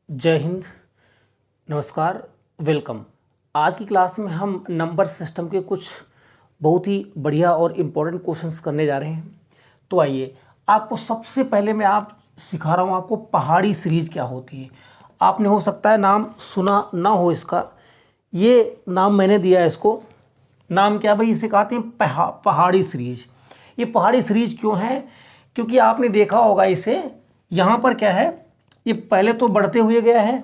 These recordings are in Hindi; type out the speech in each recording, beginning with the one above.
जय हिंद, नमस्कार, वेलकम। आज की क्लास में हम नंबर सिस्टम के कुछ बहुत ही बढ़िया और इम्पोर्टेंट क्वेश्चंस करने जा रहे हैं। तो आइए, आपको सबसे पहले मैं सिखा रहा हूँ आपको पहाड़ी सीरीज क्या होती है। आपने हो सकता है नाम सुना ना हो इसका, ये नाम मैंने दिया है इसको। नाम क्या भाई, इसे कहते हैं पहाड़ी सीरीज। ये पहाड़ी सीरीज क्यों है? क्योंकि आपने देखा होगा इसे, यहाँ पर क्या है, ये पहले तो बढ़ते हुए गया है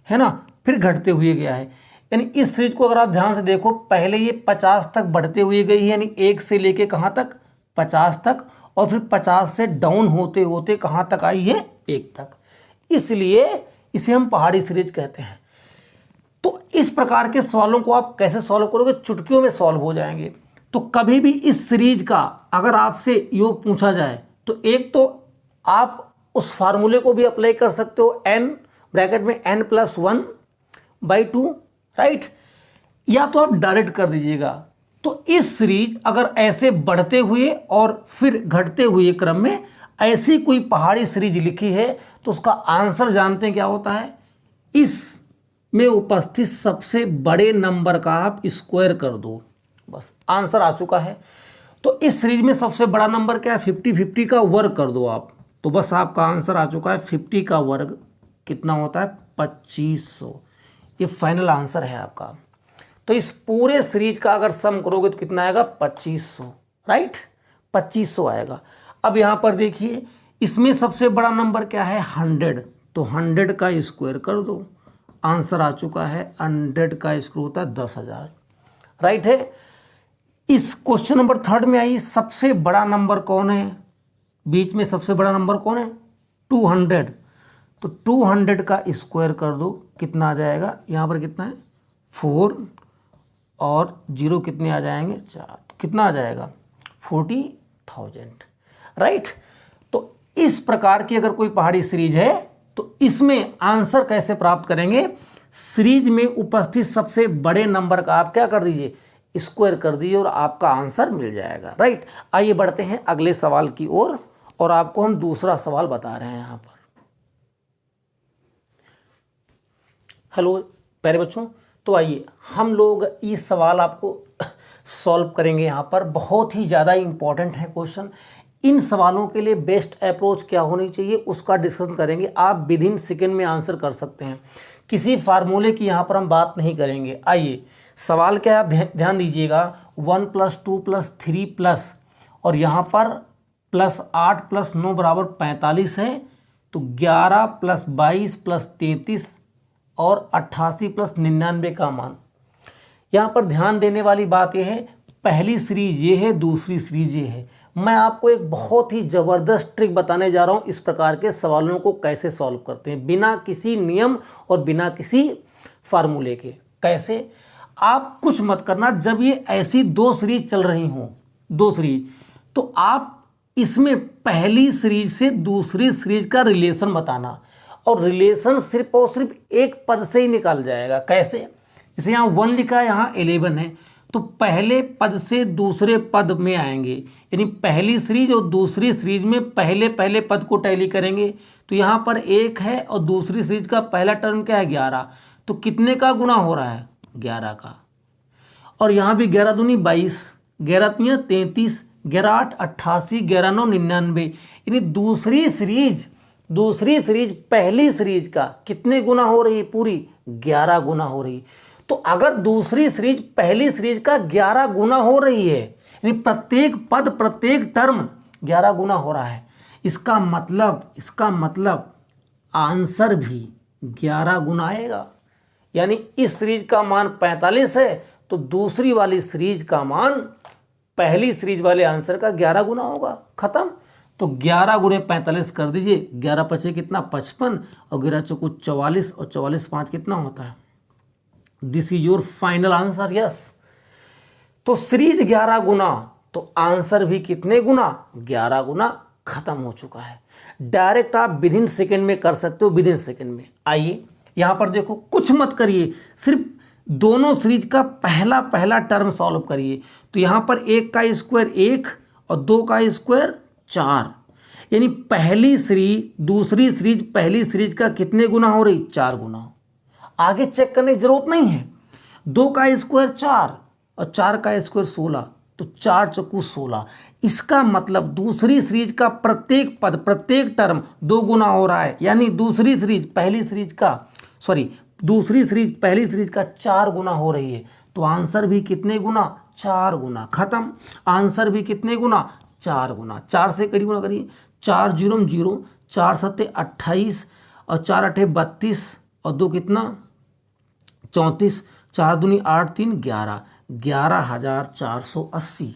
ना, फिर घटते हुए गया है। यानी इस सीरीज को अगर आप ध्यान से देखो, पहले ये 50 तक बढ़ते हुए गई है, यानी 1 से लेके कहाँ तक, 50 तक, और फिर 50 से डाउन होते होते कहाँ तक आई है, 1 तक। इसलिए इसे हम पहाड़ी सीरीज कहते हैं। तो इस प्रकार के सवालों को आप कैसे सॉल्व करोगे? चुटकियों में सॉल्व हो जाएंगे। तो कभी भी इस सीरीज का अगर आपसे योग पूछा जाए तो एक तो आप उस फार्मूले को भी अप्लाई कर सकते हो, n ब्रैकेट में n+1/2, राइट, या तो आप डायरेक्ट कर दीजिएगा। तो इस सीरीज अगर ऐसे बढ़ते हुए और फिर घटते हुए क्रम में ऐसी कोई पहाड़ी सीरीज लिखी है तो उसका आंसर जानते हैं क्या होता है? इस में उपस्थित सबसे बड़े नंबर का आप स्क्वायर कर दो, बस आंसर आ चुका है। तो इस सीरीज में सबसे बड़ा नंबर क्या है? 50 का वर्ग कर दो आप, तो बस आपका आंसर आ चुका है। 50 का वर्ग कितना होता है? 2500। ये फाइनल आंसर है आपका। तो इस पूरे सीरीज का अगर सम करोगे तो कितना आएगा? 2500, राइट, 2500 आएगा। अब यहाँ पर देखिए, इसमें सबसे बड़ा नंबर क्या है? 100, तो 100 का स्क्वायर कर दो, आंसर आ चुका है। 100 का स्क्वायर होता है 10,000, राइट है। इस क्वेश्चन नंबर 3 में आई, सबसे बड़ा नंबर कौन है? बीच में सबसे बड़ा नंबर कौन है? 200, तो 200 का स्क्वायर कर दो, कितना आ जाएगा? यहाँ पर कितना है? 4 और 0 कितने आ जाएंगे? 4, कितना आ जाएगा? 40,000, राइट। तो इस प्रकार की अगर कोई पहाड़ी सीरीज है तो इसमें आंसर कैसे प्राप्त करेंगे? सीरीज में उपस्थित सबसे बड़े नंबर का आप क्या कर दीजिए? स्क्वायर कर दीजिए और आपका आंसर मिल जाएगा, राइट। आइए बढ़ते हैं अगले सवाल की ओर, और आपको हम दूसरा सवाल बता रहे हैं यहाँ पर। हेलो प्यारे बच्चों, तो आइए हम लोग इस सवाल आपको सॉल्व करेंगे। यहाँ पर बहुत ही ज़्यादा इंपॉर्टेंट है क्वेश्चन। इन सवालों के लिए बेस्ट अप्रोच क्या होनी चाहिए उसका डिस्कशन करेंगे। आप विद इन सेकेंड में आंसर कर सकते हैं, किसी फार्मूले की यहाँ पर हम बात नहीं करेंगे। आइए, सवाल क्या है आप ध्यान दीजिएगा। 1 + 2 + 3 और यहाँ पर +8 + 9 = 45 है, तो 11 + 22 + 33 और 88 + 99 का मान। यहाँ पर ध्यान देने वाली बात यह है, पहली सीरीज ये है, दूसरी सीरीज ये है। मैं आपको एक बहुत ही ज़बरदस्त ट्रिक बताने जा रहा हूँ, इस प्रकार के सवालों को कैसे सॉल्व करते हैं बिना किसी नियम और बिना किसी फार्मूले के। कैसे? आप कुछ मत करना, जब ये ऐसी 2 सीरीज चल रही हों, 2 सीरीज, तो आप इसमें पहली सीरीज से दूसरी सीरीज का रिलेशन बताना, और रिलेशन सिर्फ और सिर्फ एक पद से ही निकाल जाएगा। कैसे? इसे यहाँ 1 लिखा है, यहाँ 11 है, तो पहले पद से दूसरे पद में आएंगे, यानी पहली सीरीज और दूसरी सीरीज में पहले पद को टैली करेंगे। तो यहाँ पर 1 है और दूसरी सीरीज का पहला टर्म क्या है? 11, तो कितने का गुना हो रहा है? 11 का। और यहाँ भी 11 दूनी 22, 11 तियां 33, 11 8 88, 11 9 99, यानी दूसरी सीरीज पहली सीरीज का कितने गुना हो रही है? पूरी 11 गुना हो रही। तो अगर दूसरी सीरीज पहली सीरीज का 11 गुना हो रही है, यानी प्रत्येक पद प्रत्येक टर्म 11 गुना हो रहा है, इसका मतलब आंसर भी 11 गुना आएगा। यानी इस सीरीज का मान 45 है, तो दूसरी वाली सीरीज का मान पहली सीरीज वाले आंसर का 11 गुना होगा। खत्म। तो 11 × 45 कर दीजिए, 11 × 5 कितना? 55, और 11 × 4 44, और 44 × 5 कितना होता है? This is your final answer, yes. तो सीरीज 11 गुना, तो आंसर भी कितने गुना? 11 गुना। खत्म हो चुका है। डायरेक्ट आप विद इन सेकेंड में कर सकते हो, विद इन सेकेंड में। आइए यहाँ पर देखो, कुछ मत करिए, सिर्फ दोनों सीरीज का पहला टर्म सॉल्व करिए। तो यहाँ पर 1 का स्क्वायर 1 और 2 का स्क्वायर 4, यानी पहली सीरीज दूसरी सीरीज पहली सीरीज का कितने गुना हो रही? 4 गुना। आगे चेक करने की जरूरत नहीं है। 2 का स्क्वायर 4 और 4 का स्क्वायर 16, तो 4 चौकू 16। इसका मतलब दूसरी सीरीज का प्रत्येक पद प्रत्येक टर्म 2 गुना हो रहा है, यानी दूसरी सीरीज पहली सीरीज का 4 गुना हो रही है। तो आंसर भी कितने गुना? 4 गुना। खत्म। आंसर भी कितने गुना? 4 गुना। 4 से कड़ी गुना करिए, 4 0 0, 4 7 28 और 4 8 32 और 2 कितना? 34, 4 दूनी 8 3 11, 11,480।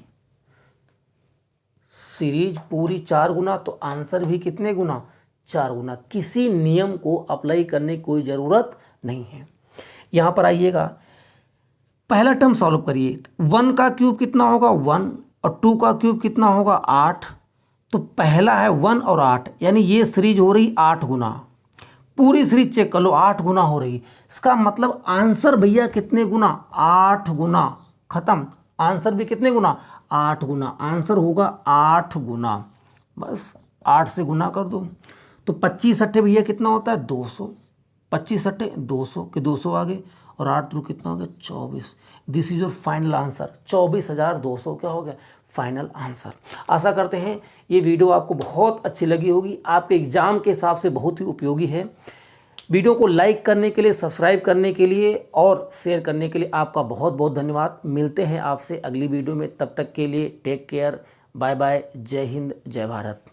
सीरीज पूरी 4 गुना, तो आंसर भी कितने गुना? 4 गुना। किसी नियम को अप्लाई करने की कोई ज़रूरत नहीं है। यहाँ पर आइएगा, पहला टर्म सॉल्व करिए। 1 का क्यूब कितना होगा? 1 और 2 का क्यूब कितना होगा? 8। तो पहला है 1 और 8, यानी ये सीरीज हो रही 8 गुना। पूरी सीरीज चेक कर लो, 8 गुना हो रही। इसका मतलब आंसर भैया कितने गुना? 8 गुना। खत्म। आंसर भी कितने गुना? 8 गुना। आंसर होगा 8 गुना। बस 8 से गुना कर दो। तो 25 अट्ठे भैया कितना होता है? 200। 25 अट्ठे 200 के 200 आ गए और 8 थ्रू कितना हो गया? 24। This is your final answer. 24,200 क्या हो गया? Final answer. आशा करते हैं ये वीडियो आपको बहुत अच्छी लगी होगी, आपके एग्जाम के हिसाब से बहुत ही उपयोगी है। वीडियो को लाइक करने के लिए, सब्सक्राइब करने के लिए और शेयर करने के लिए आपका बहुत बहुत धन्यवाद। मिलते हैं आपसे अगली वीडियो में, तब तक के लिए टेक केयर, बाय बाय, जय हिंद, जय भारत।